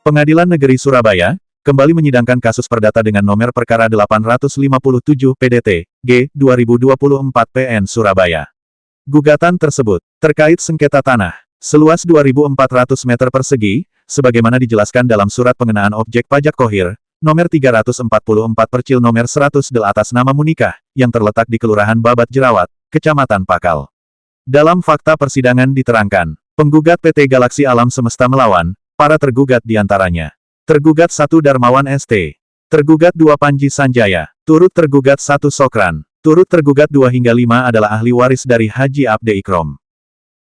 Pengadilan Negeri Surabaya, kembali menyidangkan kasus perdata dengan nomor perkara 857 PDT, G, 2024 PN Surabaya. Gugatan tersebut, terkait sengketa tanah, seluas 2.400 meter persegi, sebagaimana dijelaskan dalam Surat Pengenaan Objek Pajak Khohir, nomor 344 Percil nomor 100 del atas nama Munikah, yang terletak di Kelurahan Babat Jerawat, Kecamatan Pakal. Dalam fakta persidangan diterangkan, penggugat PT Galaksi Alam Semesta melawan, para tergugat diantaranya. Tergugat 1 Darmawan ST. Tergugat 2 Panji Sanjaya. Turut tergugat 1 Sokran. Turut tergugat 2 hingga 5 adalah ahli waris dari Haji Abde Ikrom.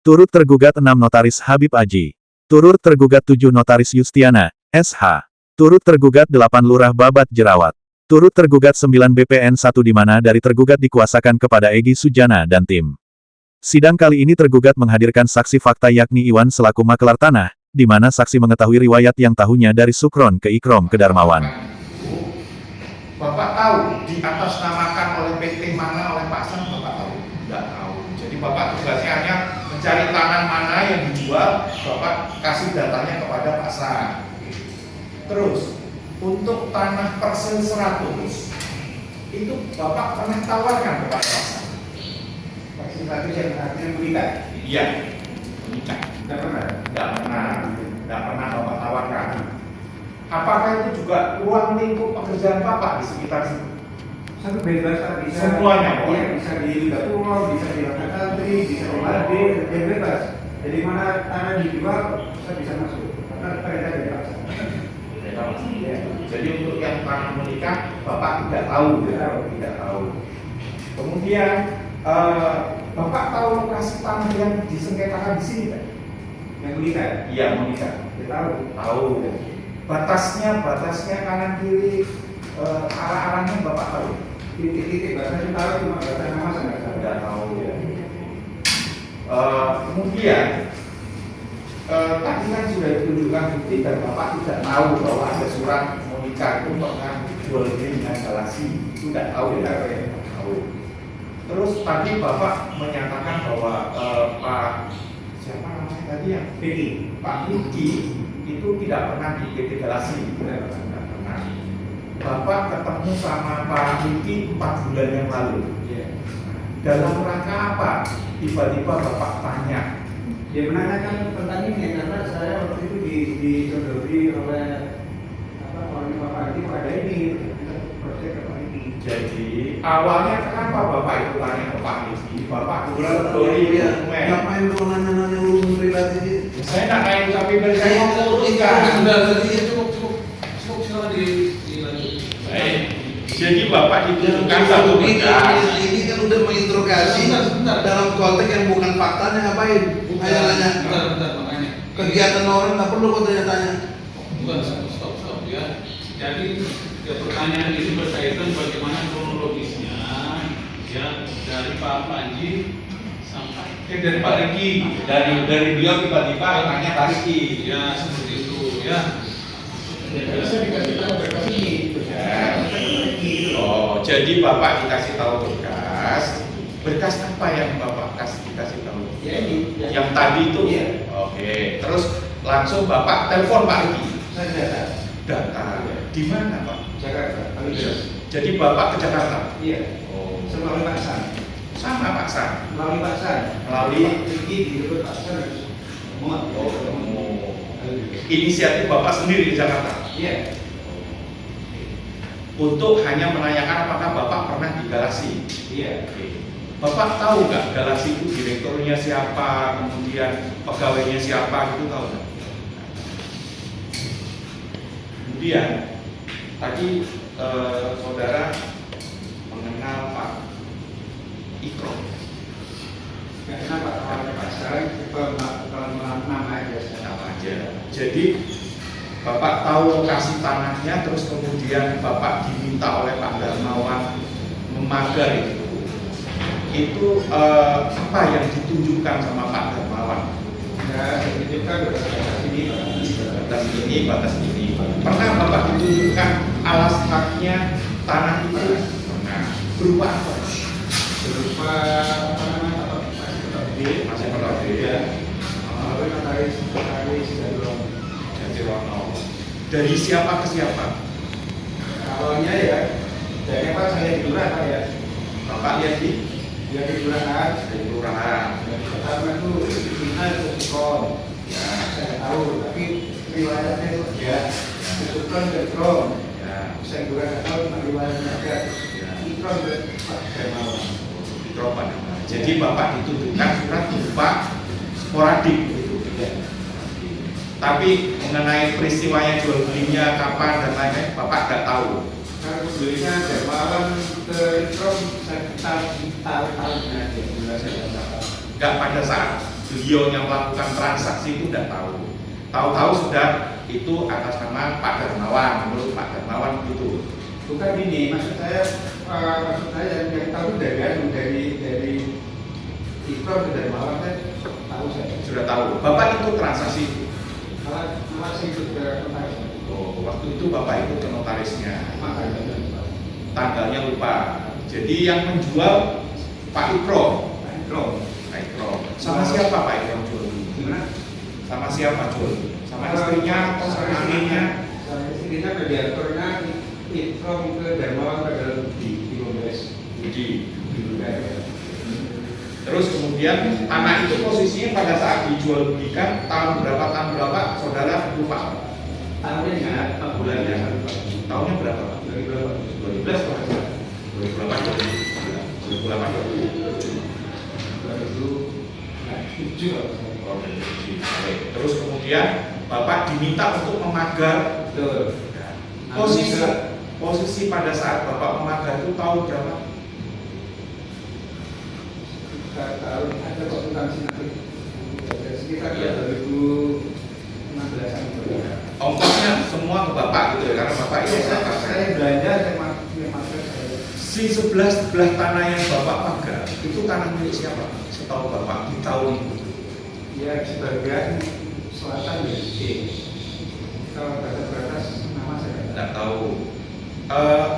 Turut tergugat 6 Notaris Habib Aji. Turut tergugat 7 Notaris Yustiana, SH. Turut tergugat 8 Lurah Babat Jerawat. Turut tergugat 9 BPN 1 di mana dari tergugat dikuasakan kepada Egy Sujana dan tim. Sidang kali ini tergugat menghadirkan saksi fakta yakni Iwan selaku makelar tanah, di mana saksi mengetahui riwayat yang tahunya dari Sukron ke Ikrom ke Darmawan. Bapak tahu di atas namakan oleh PT mana oleh Pak San, Bapak tahu? Tidak tahu. Jadi Bapak tugasnya hanya mencari tanah mana yang dijual, Bapak kasih datanya kepada Pak San. Terus, untuk tanah parcel 100, itu Bapak pernah tawarkan kepada Pak San? Parcel 100 yang artinya menikah? Iya, menikah. Tidak pernah? Tidak pernah Bapak tawarkan. Apakah itu juga ruang lingkup pekerjaan Bapak di sekitar situ? Satu bebas, bisa semuanya, iya, bisa di Liga Pulau, bisa di Lakan Santri, bisa di Made, bebas. Jadi mana tanah dijual, saya bisa masuk. Karena perintah dari Pak San. Ya. Jadi untuk yang tanah menikah, Bapak tidak tahu, tidak tahu. Kemudian Bapak tahu lokasi tanah yang disengketakan di sini kan? Yang menikah? Iya, menikah. Ya, tahu. Tahu. Batasnya kanan kiri, arah-arahnya Bapak tahu. Titik-titik batasnya tahu, cuma batas nama saya nggak tahu. Ya. Kemudian tadi kan sudah ditunjukkan bukti dan Bapak tidak tahu bahwa ada surat menikah itu pernah jual beli dengan Galaksi. Itu tidak tahu ya. Tahu. Terus tadi Bapak menyatakan bahwa Pak siapa namanya tadi ya? Pak Vicky itu tidak pernah di PT Galaksi. Tidak pernah. Bapak ketemu sama Pak Vicky 4 bulan yang lalu. Dalam rangka apa? Tiba-tiba Bapak tanya. Dia menanyakan tentang ini karena saya waktu itu disodori oleh orang Bapak Vicky ada ini proses ke Pak Vicky. Jadi awalnya kenapa Bapak itu tanya ke Pak Vicky? Bapak Berarti ya, ngapain lu nanya-nanya urusan pribadi? Saya tak nanya urusan pribadi, saya mau meluruskan. Cukup silakan dilanjut. Baik. Jadi Bapak ditunjukkan satu berkas. Ini kan udah menginterogasi dalam konteks yang bukan faktanya ngapain? Hanya nanya. Bentar, makanya. Kegiatan orang nggak perlu kok tanya-tanya. Bukan, stop ya. Jadi ya, pertanyaan ini berkaitan bagaimana kronologisnya ya dari Pak Panji sampai Dari Pak Riki, dari beliau tiba-tiba tanya Pak Riki. ya seperti itu ya. Bisa dikasih tahu berkas ini. Oh, jadi Bapak dikasih tahu berkas. Berkas apa yang Bapak dikasih tahu? Ya ini. Yang tadi itu. Iya. Oke. Terus langsung Bapak telepon Pak Riki. Saya data. Data. Di mana Pak? Jakarta. Jadi Bapak ke Jakarta. Iya. Oh. Melalui Pak San. Sama Pak San. Melalui Pak San. Melalui Pak Vicky dijemput Pak San. Muat. Oh, ketemu. Inisiatif Bapak sendiri di Jakarta. Iya. Untuk hanya menanyakan apakah Bapak pernah di Galaksi. Iya. Oke. Bapak tahu nggak Galaksi itu direkturnya siapa, kemudian pegawainya siapa, gitu tahu nggak? Kemudian tadi saudara mengenal Pak Ikrom. Karena Pak sekarang kalau nama aja. Nama aja. Jadi Bapak tahu lokasi tanahnya, terus kemudian Bapak diminta oleh Pak Darmawan memagar itu. Itu apa yang ditunjukkan sama Pak Darmawan? Ya, ditunjukkan batas ini. Pernah Bapak ditunjukkan alas haknya tanah itu? Pernah. Berupa apa? berupa apa namanya Masih pernah ya. Notaris Jatirono. Jatirono. Dari siapa ke siapa? Awalnya ya, dari apa saya di kelurahan ya. Bapak lihat di Dia di kelurahan. dari kelurahan. Yang pertama itu Cina itu Sikon. Ya, Saya nggak tahu, tapi riwayatnya itu ya. Sikon ke Kron. ya, Saya juga nggak tahu tentang riwayatnya ada. ya. Sikon ke Pak Dermawan. Mitropan. Jadi Bapak ditujukan surat berupa sporadik gitu. Ya. Tapi mengenai peristiwanya jual belinya kapan dan lain-lain Bapak nggak tahu. Karena belinya Dermawan ke Kron, saya tahu-tahunya aja. Saya nggak tahu. Nggak pada saat beliau yang melakukan transaksi itu nggak tahu. Tahu-tahu sudah itu atas nama Pak Darmawan, menurut Pak Darmawan itu. Bukan ini, maksud saya yang tahu dari Ikram ke Dermawan kan tahu saya. Sudah tahu. Bapak itu transaksi. Malah saya ikut ke notaris. Oh, waktu itu Bapak ikut ke notarisnya. Makanya Tanggalnya lupa. Jadi yang menjual Pak Ikrom. Ikram. Pak Ikrom. Sama siapa Pak Ikrom jual? Gimana? Sama siapa jual? Sama istrinya atau sama anaknya? Sama istrinya mediatornya Ikram ke Dermawan pada di Gomez. Jadi Di Bulgaria. terus kemudian tanah itu posisinya pada saat dijual belikan tahun berapa saudara lupa. Tahunnya ingat, bulannya Tahunnya berapa? 2012 kalau nggak salah. 2007 kalau nggak salah. Terus kemudian Bapak diminta untuk memagar. Betul. Posisi pada saat Bapak memagar itu tahun berapa? Tahun ada konsultasi nanti sekitar Iya. 2016an. Ongkosnya semua ke Bapak gitu ya, karena Bapak itu Saya belanja saya masker saya. si sebelah tanah yang Bapak pagar itu tanah milik siapa? Setahu Bapak di tahun itu. Ya sebagian selatan ya. Kalau batas nama saya Nggak tahu.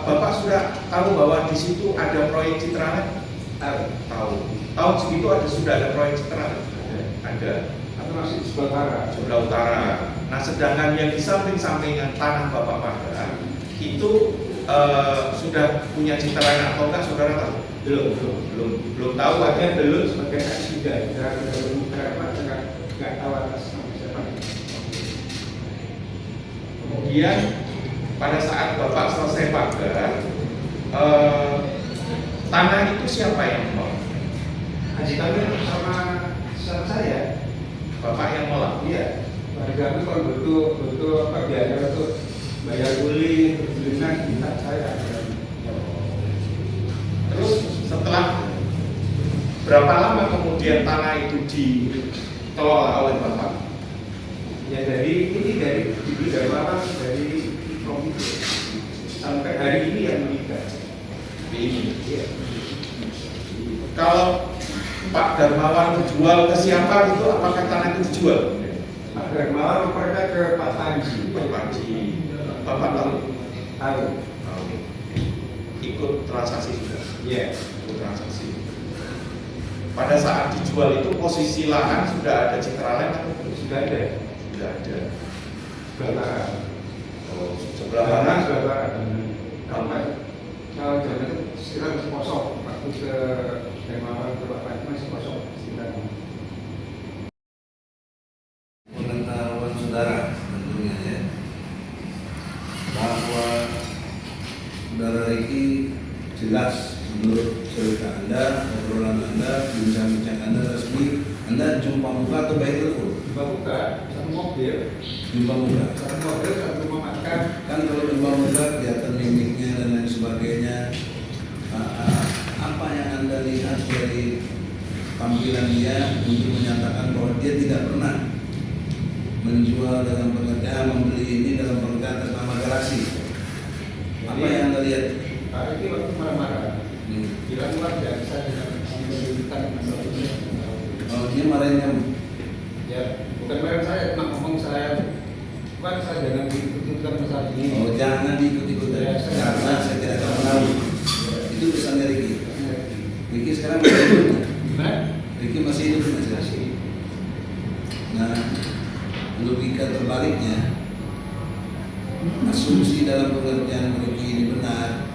Bapak sudah tahu bahwa di situ ada proyek Citraland? tahu. Tahu. Tahun segitu sudah ada proyek Citraland? Ada. Atau masih di sebelah barat. Sebelah utara. Nah, sedangkan yang di samping-sampingan tanah Bapak pagar itu sudah punya Citraland atau enggak saudara tahu? Belum tahu. Sebagian belum, sebagian kan sudah. Berapa nggak tahu atas nama siapa. Kemudian pada saat Bapak selesai pagar, tanah itu siapa yang mau? Haji kami sama saya. Bapak yang mau? Iya. Haji kami kalau butuh apa biaya untuk bayar kuli, belinya kita saya. Terus setelah berapa lama kemudian tanah itu dikelola oleh Bapak? Ya dari dibeli dari mana? Dari komite sampai hari ini yang menikah. Ini. Iya. Kalau Pak Darmawan menjual ke siapa itu, apakah tanah itu dijual? Pak Darmawan memperdah ke Pak Panji. Pak Panji. Bapak tahu? Tahu. Tahu. Ikut transaksi sudah. Iya. Ikut transaksi. Pada saat dijual itu posisi lahan sudah ada Citraland atau belum? Sudah ada. Sudah ada. Sebelah barat. Oh, sebelah barat. Sebelah barat. Bapak. Kalau jalan itu sekitar masih kosong. Waktu ke Dermawan ke Pak Panji masih kosong sekitar. Pengetahuan saudara tentunya ya, bahwa saudara Ricky jelas menurut cerita Anda, obrolan Anda, bincang-bincang Anda resmi, Anda jumpa muka atau by telepon? Buka satu mobil, Jumpa muka. satu rumah makan. Kan kalau jumpa muka kelihatan mimiknya dan lain sebagainya. Apa yang Anda lihat dari tampilan dia untuk menyatakan bahwa dia tidak pernah menjual dalam pengertian membeli ini dalam pengertian atas nama garasi? Apa yang Anda lihat? Pak Riki waktu marah-marah, bilang luar biasa dengan memberikan masalah. Oh, dia marahin kamu? Ya, bukan barang saya, cuma ngomong saya, bukan saya jangan diikut-ikutkan masalah ini. Oh, jangan diikut-ikutan Ya, karena saya tidak akan menahu. Itu pesannya Ricky. Ya. Ricky sekarang masih hidup. Gimana? Ricky masih hidup masih. Nah, logika terbaliknya, asumsi dalam pengertian Rocky ini benar,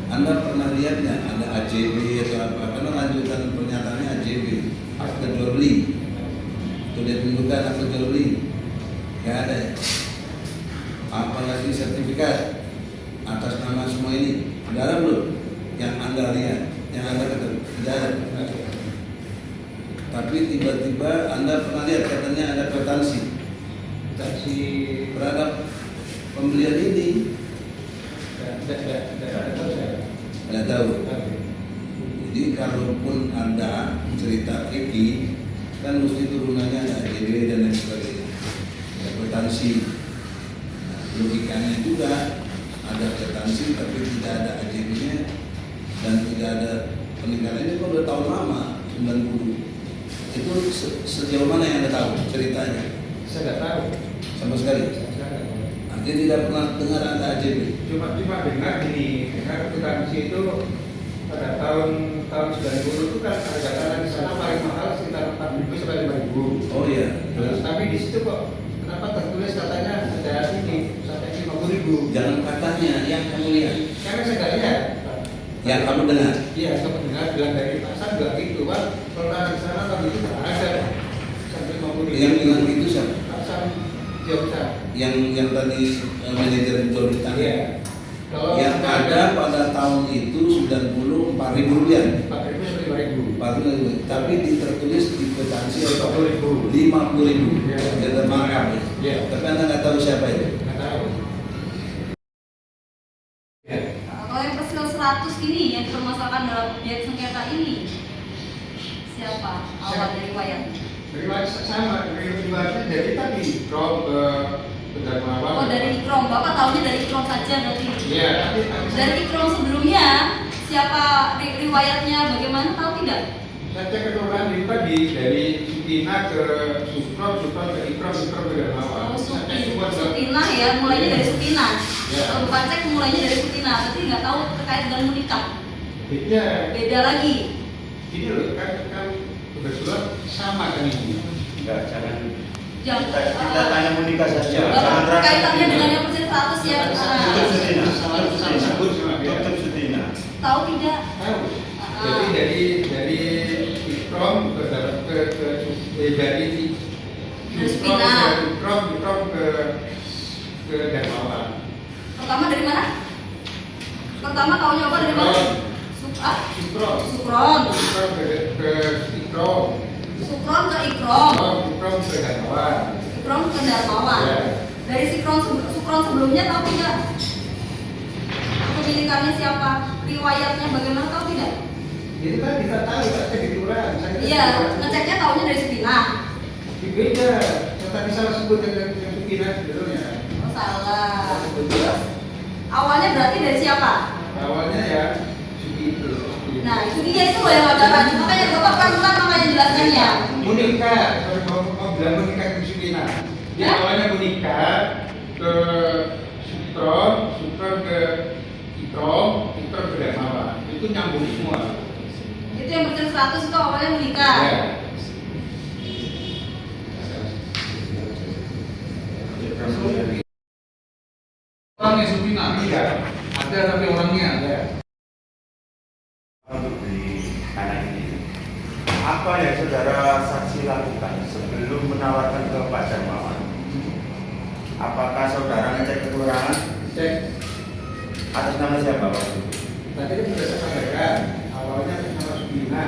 Anda pernah lihat nggak ada AJB atau apa? Karena lanjutan pernyataannya AJB, akte jual beli. Itu dia tunjukkan akte jual beli, nggak ada. Apalagi sertifikat atas nama semua ini, ada belum? Yang Anda lihat, yang Anda katakan tidak ada. Tapi tiba-tiba Anda pernah lihat katanya ada kwitansi terhadap pembelian ini. Tidak tahu. Jadi kalaupun Anda cerita Eki, kan mesti turunannya ada AJB dan lain sebagainya, ada kwitansi. Nah, logikanya juga ada kwitansi tapi tidak ada AJB-nya dan tidak ada peninggalan. Ini kok udah tahun lama, 90. Itu sejauh mana yang Anda tahu ceritanya? Saya nggak tahu. Sama sekali. Artinya tidak pernah dengar ada AJB. Cuma dengar gini, dengar kwitansi itu pada tahun 90 itu kan harga di sana paling mahal sekitar 4.000 sampai 5.000. Oh iya. Terus tapi di situ kok kenapa tertulis katanya ada ini sampai 50.000? Jangan katanya, yang kamu lihat, Karena saya nggak lihat. yang kamu dengar. Iya, saya dengar bilang dari pasar bilang gitu, Pak. Kalau tanah di sana kan itu nggak ada sampai 50.000. Yang bilang itu siapa? Pasar Jogja. Yang tadi manajer jual beli tanah. Iya. Kalau Yang nggak ada pada tahun itu 94.000 rupiah. 4.000 sampai 5.000. 40.000. Tapi tertulis di kwitansi 50.000. 50.000. Iya. Jadi markup. Iya. Tapi Anda nggak tahu siapa itu. Nggak tahu. Ya. Kalau yang persil 100 ini yang dipermasalahkan dalam objek sengketa ini siapa awal dari wayangnya? Riwayat sama, riwayatnya dari tadi Ikrom ke Darmawan. Oh dari Ikrom, Bapak tahunya dari Ikrom saja berarti? Iya, tapi Dari Ikrom sebelumnya siapa riwayatnya bagaimana tahu tidak? saya cek keturunan itu tadi dari Sutina ke Sukron, Sukron ke Ikrom, Ikrom ke Darmawan. Oh Saya cek semua Sutina ya, mulainya dari Sutina. Ya. Kalau Bapak cek mulainya dari Sutina, berarti nggak tahu terkait dengan menikah. Iya, Beda lagi. ini loh kan kebetulan sama kan ini. Enggak, jangan. Yang tanya Monika saja. Bapak kaitannya dengan yang persil 100 ya. Tutup Sutina. Sama sebut sama dia. Tutup Sutina. Tahu tidak? Tahu. Ah. Jadi dari Ikrom ke dari Sutina. Ikrom ke Darmawan. Pertama dari mana? Pertama tahunya apa dari mana? Sukron. Sukron. Sukron ke Ikrom. Sukron ke Ikrom. Ikrom ke Darmawan. Ikrom ke Darmawan. Ya. Dari Sukron sebelumnya tahu tidak? Kepemilikannya siapa? Riwayatnya bagaimana tahu tidak? Itu kan kita tahu kan di kelurahan. Iya, ngeceknya tahunya dari Sutina. Beda. Saya tadi salah sebut yang Sutina sebetulnya. Oh salah. Awalnya berarti dari siapa? Awalnya ya Sugito. Nah itu dia itu loh yang ada rajin. Makanya Bapak pelan-pelan makanya jelaskannya. Menikah, kalau mau bilang menikah ke Sutina. Dia Hah? awalnya menikah ke Sukron ke Ikrom ke Darmawan. Itu nyambung semua. Itu yang persil 100 itu awalnya menikah. Ya. Orangnya Supina, Iya. ada tapi orangnya. Ya. Untuk beli tanah ini, apa yang saudara saksi lakukan sebelum menawarkan ke Pak Darmawan? Apakah saudara ngecek ke kelurahan? Cek. Atas nama siapa Pak? Tadi kan sudah saya sampaikan, awalnya nama Sutina.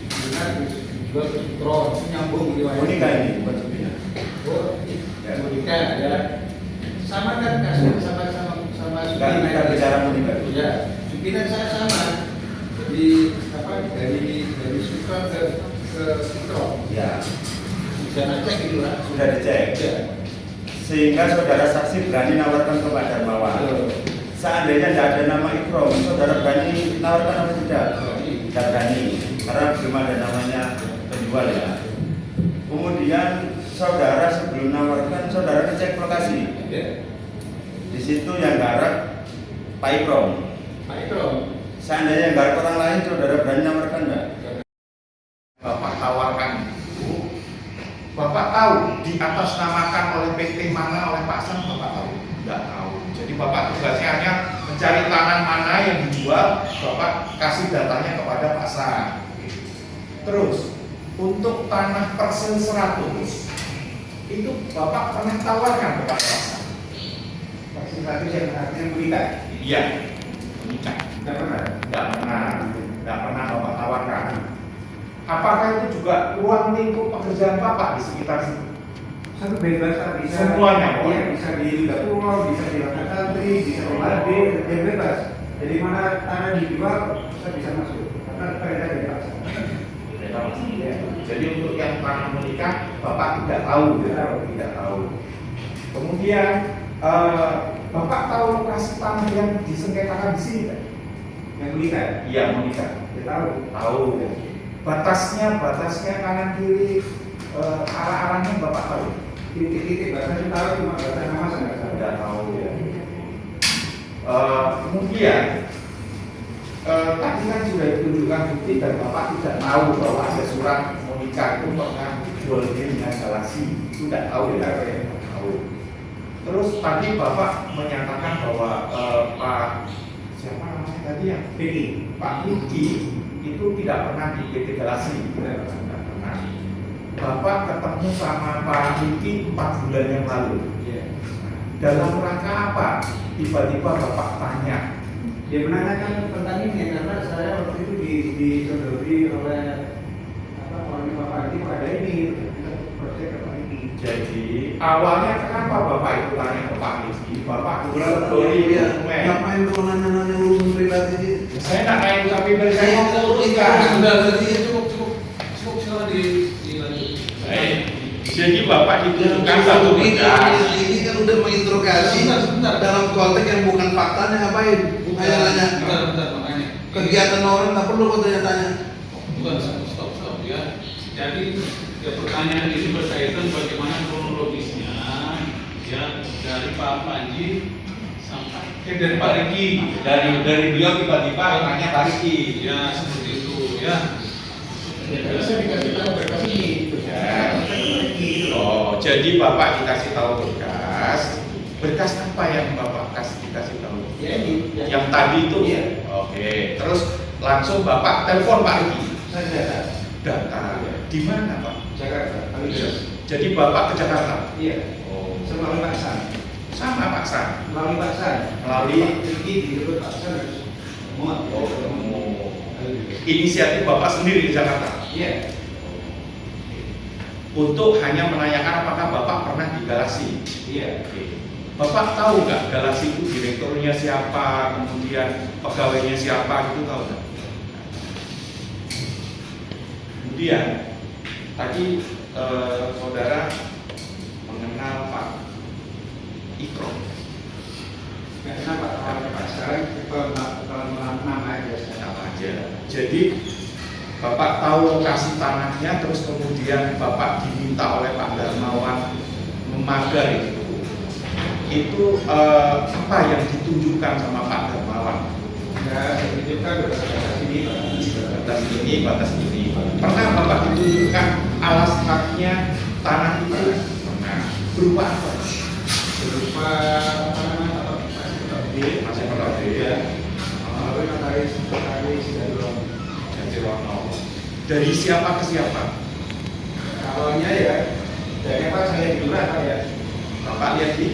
Sutina dijual ke Sukron, itu nyambung riwayatnya. Monika ini bukan Supina. Oh, ya Monika ya. Sama kan kasus sama Sutina. Kita bicara Monika. Ya, Sutina saya sama. Jadi apa dari Sukron ke Sukron. Ya, Sudah cek gitu lah. sudah dicek. Ya. Sehingga saudara saksi berani nawarkan ke Pak Darmawan. Seandainya tidak ada nama Ikrom, saudara berani nawarkan apa tidak? Tidak berani, karena belum ada namanya penjual ya. Kemudian saudara sebelum nawarkan, saudara dicek lokasi. Ya. Di situ yang garap Pak Ikrom. Pak Ikrom. Seandainya yang garap orang lain, saudara berani nawarkan enggak? Bapak tawarkan itu, Bapak tahu di atas namakan oleh PT mana oleh Pak Sam, Bapak tahu. nggak tahu. Jadi Bapak tugasnya hanya mencari tanah mana yang dijual, Bapak kasih datanya kepada pasar. Terus untuk tanah parcel 100 itu Bapak pernah tawarkan kepada pasar? Vaksin satu yang artinya berikan. Iya, menikah. Tidak pernah. Nggak pernah Bapak tawarkan. Apakah itu juga ruang lingkup pekerjaan Bapak di sekitar situ? Satu bebas Pak, bisa Semuanya, Pak? Iya, bisa di Dapur, bisa di Lahan Santri, bisa di LAD, dia bebas. Jadi mana tanah dijual, kita bisa masuk. Karena perintah dari pasar. Jadi untuk yang tanah menikah Bapak tidak tahu, tidak tahu. Kemudian Bapak tahu lokasi tanah yang disengketakan di sini kan? Yang menikah, Iya, menikah. dia tahu. Tahu. Batasnya kanan kiri, arah-arahnya Bapak tahu. Titik-titik batasnya tahu, cuma batas nama saya nggak tahu. Tidak tahu ya. Kemudian tadi kan sudah ditunjukkan bukti dan Bapak tidak tahu bahwa ada surat mau nikah itu pernah jual beli dengan Galaxy. Itu tidak tahu ya, tidak tahu. Terus tadi Bapak menyatakan bahwa Pak siapa namanya tadi ya? Pak Vicky itu tidak pernah di PT Galaxy. Tidak pernah. Bapak ketemu sama Pak Vicky 4 bulan yang lalu. Dalam rangka apa? Tiba-tiba Bapak tanya. Dia menanyakan tentang ini karena saya waktu itu disodori oleh orang Bapak ini ada ini proyek apa ini. Jadi awalnya kenapa Bapak itu tanya ke Pak Vicky? Bapak Berapa beli dia? dokumen. Ngapain kau nanya-nanya urusan pribadi dia? Saya nak naik tapi saya mau meluruskan. Sudah tadi Cukup silakan dilanjut. Baik. Jadi Bapak ditunjukkan satu satu ini berkas. kan udah menginterogasi Sebentar. dalam konteks yang bukan faktanya ngapain? Hanya nanya Bentar, makanya. kegiatan orang nggak perlu kau tanya-tanya. Bukan, stop ya. Jadi ya, pertanyaan ini berkaitan bagaimana kronologisnya ya dari Pak Panji sampai dari Pak Riki. Dari beliau tiba-tiba tanya Pak Riki. Ya seperti itu ya. Bisa dikasih tahu berkas ini. Oh, jadi Bapak dikasih tahu berkas. Berkas apa yang Bapak dikasih tahu? Ya ini. Yang tadi itu? Iya. Oke. Terus langsung Bapak telepon Pak Riki. Saya data. Data. Di mana Pak? Jakarta. Jadi Bapak ke Jakarta? Iya. Oh. Melalui Pak San. Sama Pak San. Melalui Pak San. Melalui Riki dijemput Pak San harus muat. Oh, ketemu. Inisiatif Bapak sendiri di Jakarta? Iya. Untuk hanya menanyakan apakah Bapak pernah di Galaxy. Iya. Bapak tahu nggak Galaxy itu direkturnya siapa, kemudian pegawainya siapa, gitu tahu nggak? Kemudian tadi saudara mengenal Pak Ikro. Nggak kenapa Pak. Sekarang kalau nama aja. Apa aja. Jadi Bapak tahu lokasi tanahnya, terus kemudian Bapak diminta oleh Pak Darmawan memagar itu. Itu apa yang ditunjukkan sama Pak Darmawan? Ya, ditunjukkan batas ini. Batas ini. Pernah Bapak ditunjukkan alas haknya tanah itu? Pernah. Berupa apa? Berupa apa namanya? Masih pernah ya. Lalu notaris Jadi dari siapa ke siapa? awalnya ya dari apa saya di kelurahan ya. Bapak lihat di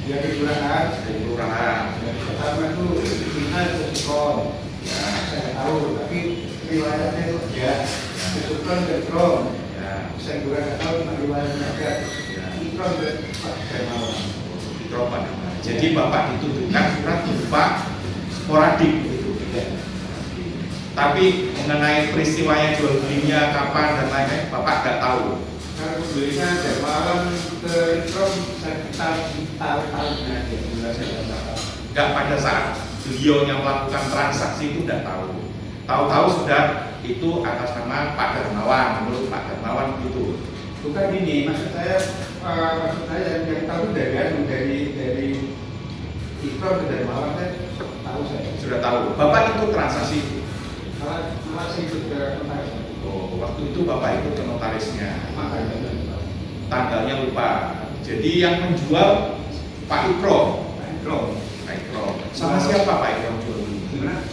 Dia di kelurahan. kelurahan. Yang pertama itu kita ke Sikon. Ya. Saya tahu, tapi riwayatnya itu ya. Sikon ke Kron. Ya. Saya juga nggak tahu tentang riwayatnya ada. Ya. Sikon ke Pak Darmawan. Mikropan. Jadi Bapak ditunjukkan surat berupa sporadik gitu. Tapi mengenai peristiwanya jual belinya kapan dan lain-lain Bapak nggak tahu. Karena belinya Darmawan ke Kron saya tahu-tahunya dia. Saya nggak tahu. Nggak pada saat beliau yang melakukan transaksi itu nggak tahu. Tahu-tahu sudah itu atas nama Pak Darmawan, menurut Pak Darmawan itu. Bukan ini, maksud saya yang tahu dari Ikram ke Darmawan kan tahu saya. Sudah tahu. Bapak itu transaksi itu. Malah saya ikut ke notaris. Oh, waktu itu Bapak ikut ke notarisnya. Makanya Tanggalnya lupa. Jadi yang menjual Pak Ikro. Ikrom. Pak Ikrom. Sama siapa Pak Ikrom jual beli? Gimana?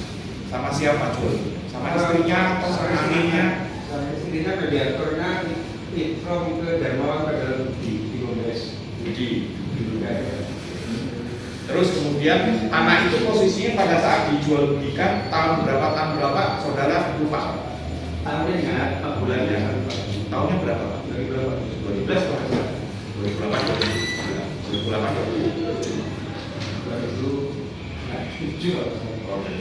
Sama siapa jual beli? Sama istrinya atau sama anaknya? Sama istrinya mediatornya Ikrom ke Darmawan pada di Kongres. Budi. Di Terus kemudian tanah itu posisinya pada saat dijual belikan tahun berapa saudara lupa? tahunnya ingat, bulannya Tahunnya berapa Pak? 2012 kalau nggak salah. 2007 kalau nggak salah. Oke.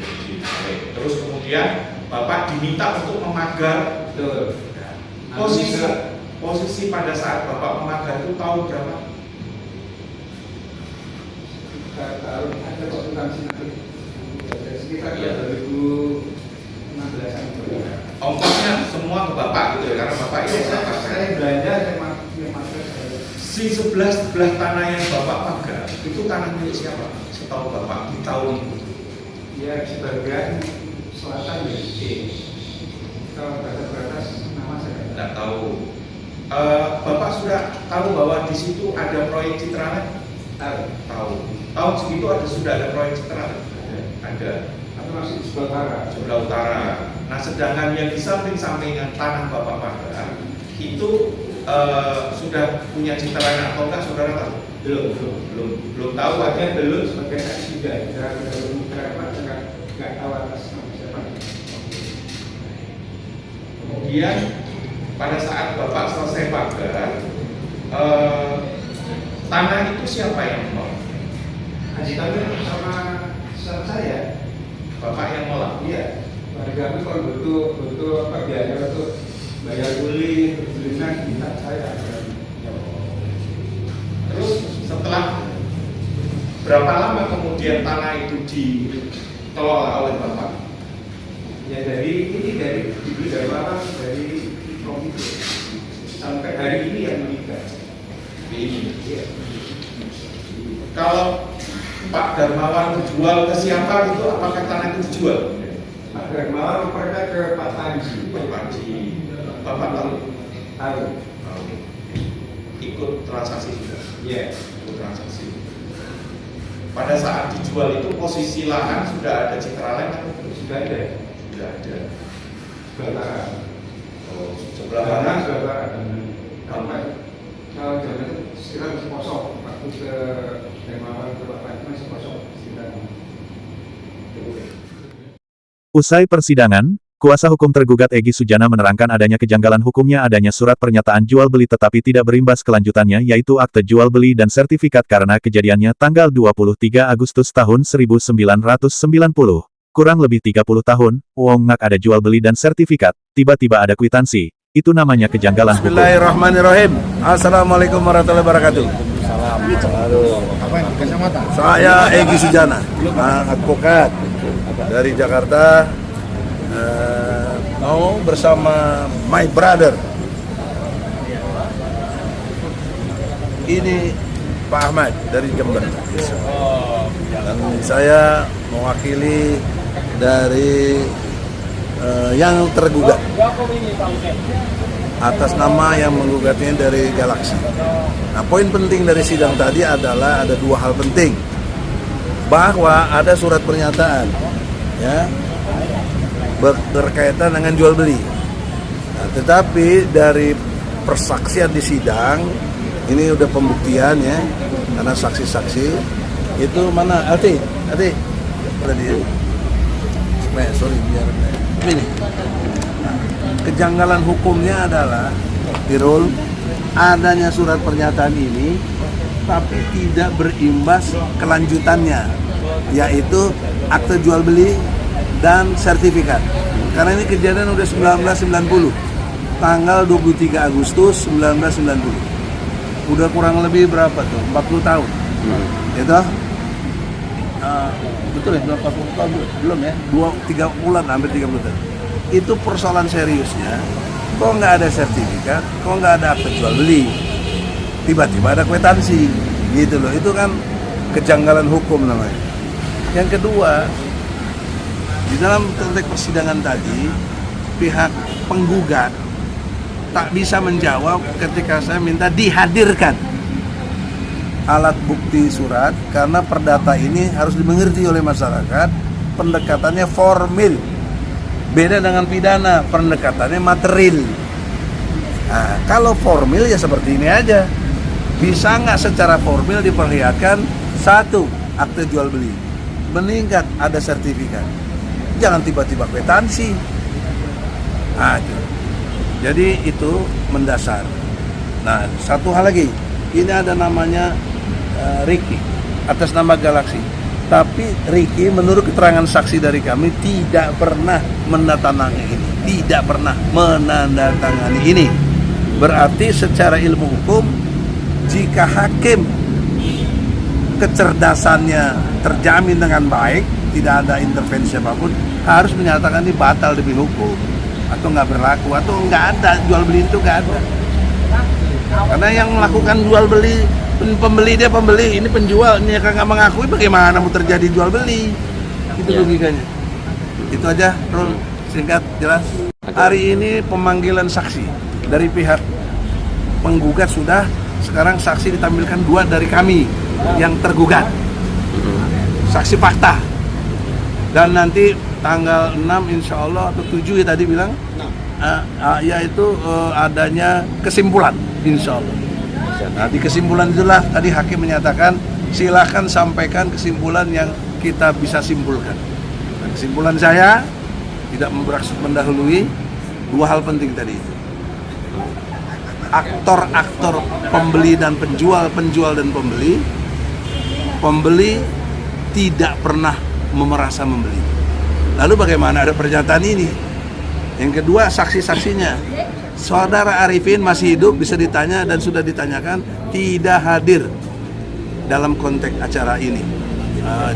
Terus kemudian Bapak diminta untuk memagar. Betul. Posisi pada saat Bapak memagar itu tahun berapa? Tahun ada konsultasi nanti sekitar Iya. 2016an. Ongkosnya semua ke Bapak gitu ya, karena Bapak itu Saya belanja sama masker saya. si sebelah tanah yang Bapak pagar itu tanah milik siapa? Setahu Bapak di tahun itu. Ya sebagian selatan dari C. Kalau batas nama saya Nggak tahu. Bapak sudah tahu bahwa di situ ada proyek Citraland? tahu. Tahu. Tahun segitu sudah ada proyek Citraland? Ada. Atau masih di sebelah barat. Sebelah utara. Nah, sedangkan yang di samping-sampingan tanah Bapak pagar itu sudah punya Citraland atau enggak saudara tahu? Belum tahu aja. Soalnya belum sebagai saksi sudah. Nggak tahu atas nama siapa. Kemudian pada saat Bapak selesai pagar, tanah itu siapa yang mau? Haji Tamir sama saya. Bapak yang mau? Iya. Warga itu kalau butuh apa biaya untuk bayar kuli, belinya kita saya. Terus setelah berapa lama kemudian tanah itu dikelola oleh Bapak? Ya dari dibeli dari mana? Dari komite sampai hari ini yang menikah. Ini. Iya. Kalau Pak Darmawan menjual ke siapa itu, apakah tanah itu dijual? Pak Darmawan memperdah ke Pak Panji. Pak Panji. Bapak tahu? Tahu. Tahu. Ikut transaksi juga. Iya. Ikut transaksi. Pada saat dijual itu posisi lahan sudah ada Citraland atau belum? Sudah ada. Sudah ada. Sebelah barat. Oh, sebelah Sebelah mana? sebelah barat. Sampai kalau jalan itu sekitar masih kosong. Waktu ke Darmawan ke Pak Panji masih kosong sekitar. Usai persidangan, kuasa hukum tergugat Egy Sujana menerangkan adanya kejanggalan hukumnya adanya surat pernyataan jual beli tetapi tidak berimbas kelanjutannya yaitu akte jual beli dan sertifikat karena kejadiannya tanggal 23 Agustus tahun 1990. Kurang lebih 30 tahun, Wong ngak ada jual beli dan sertifikat, tiba-tiba ada kwitansi. Itu namanya kejanggalan hukum. Bismillahirrahmanirrahim. Assalamualaikum warahmatullahi wabarakatuh. Saya Egy Sujana, advokat dari Jakarta. Mau bersama my brother. Ini Pak Ahmad dari Jember. Dan saya mewakili dari yang tergugat atas nama yang menggugatnya dari Galaxy. Nah, poin penting dari sidang tadi adalah ada dua hal penting, bahwa ada surat pernyataan, ya, berkaitan dengan jual beli. Nah, tetapi dari persaksian di sidang ini udah pembuktian ya, karena saksi-saksi itu mana Ati tadi, sorry biar ini. Kejanggalan hukumnya adalah Tirul, adanya surat pernyataan ini tapi tidak berimbas kelanjutannya, yaitu akte jual beli dan sertifikat. Karena ini kejadian udah 1990, tanggal 23 Agustus 1990. Udah kurang lebih berapa tuh? 40 tahun. Gitu? Betul ya? 40 tahun belum ya? 3 bulan, hampir 30 tahun. Itu persoalan seriusnya. Kok nggak ada sertifikat? Kok nggak ada akte jual beli? Tiba-tiba ada kwitansi. Gitu loh. Itu kan kejanggalan hukum namanya. Yang kedua, di dalam konteks persidangan tadi, pihak penggugat tak bisa menjawab ketika saya minta dihadirkan alat bukti surat karena perdata ini harus dimengerti oleh masyarakat. Pendekatannya formil, beda dengan pidana, pendekatannya material. Nah, kalau formil ya seperti ini aja. Bisa nggak secara formil diperlihatkan satu akte jual beli, meningkat ada sertifikat, jangan tiba-tiba kwitansi. Nah, jadi itu mendasar. Nah, satu hal lagi, ini ada namanya Ricky atas nama Galaxy. Tapi Ricky menurut keterangan saksi dari kami tidak pernah menandatangani ini, tidak pernah menandatangani ini. Berarti secara ilmu hukum, jika hakim kecerdasannya terjamin dengan baik, tidak ada intervensi apapun, harus menyatakan ini batal demi hukum atau nggak berlaku atau nggak ada jual beli itu nggak ada. Karena yang melakukan jual beli pembeli, dia pembeli, ini penjual, ini yang nggak mengakui, bagaimana mau terjadi jual beli? Itu logikanya. Itu aja, Rul, singkat jelas. Hari ini pemanggilan saksi dari pihak penggugat sudah, sekarang saksi ditampilkan 2 dari kami yang tergugat, saksi fakta. Dan nanti tanggal 6 insya Allah atau 7 ya tadi bilang, yaitu adanya kesimpulan insya Allah. Nah, di kesimpulan itulah tadi hakim menyatakan silakan sampaikan kesimpulan yang kita bisa simpulkan. Nah, kesimpulan saya tidak bermaksud mendahului 2 hal penting tadi itu. Aktor-aktor pembeli dan penjual dan pembeli tidak pernah merasa membeli. Lalu bagaimana ada pernyataan ini? Yang kedua, saksi-saksinya. Saudara Arifin masih hidup, bisa ditanya dan sudah ditanyakan, tidak hadir dalam konteks acara ini.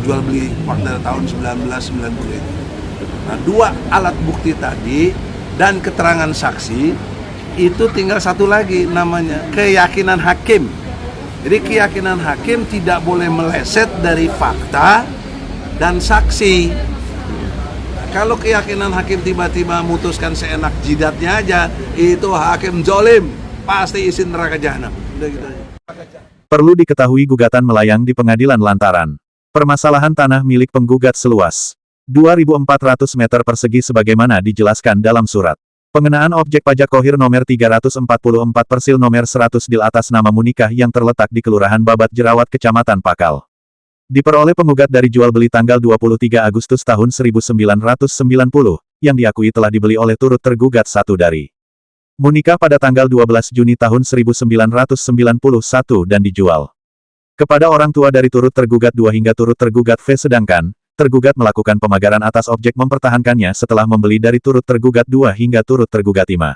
Jual beli pada tahun 1990 itu. Nah, 2 alat bukti tadi dan keterangan saksi itu tinggal satu lagi, namanya keyakinan hakim. Jadi keyakinan hakim tidak boleh meleset dari fakta dan saksi. Kalau keyakinan hakim tiba-tiba memutuskan seenak jidatnya aja, itu hakim zolim, pasti isi neraka jahanam. Udah gitu aja. Perlu diketahui gugatan melayang di pengadilan lantaran permasalahan tanah milik penggugat seluas 2.400 meter persegi sebagaimana dijelaskan dalam surat pengenaan objek pajak Kohir nomor 344 persil nomor 100 dil atas nama Munikah yang terletak di Kelurahan Babat Jerawat Kecamatan Pakal. Diperoleh penggugat dari jual beli tanggal 23 Agustus tahun 1990, yang diakui telah dibeli oleh turut tergugat satu dari Munikah pada tanggal 12 Juni tahun 1991 dan dijual kepada orang tua dari turut tergugat 2 hingga turut tergugat V, sedangkan tergugat melakukan pemagaran atas objek mempertahankannya setelah membeli dari turut tergugat 2 hingga turut tergugat 5.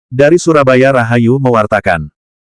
Dari Surabaya, Rahayu mewartakan.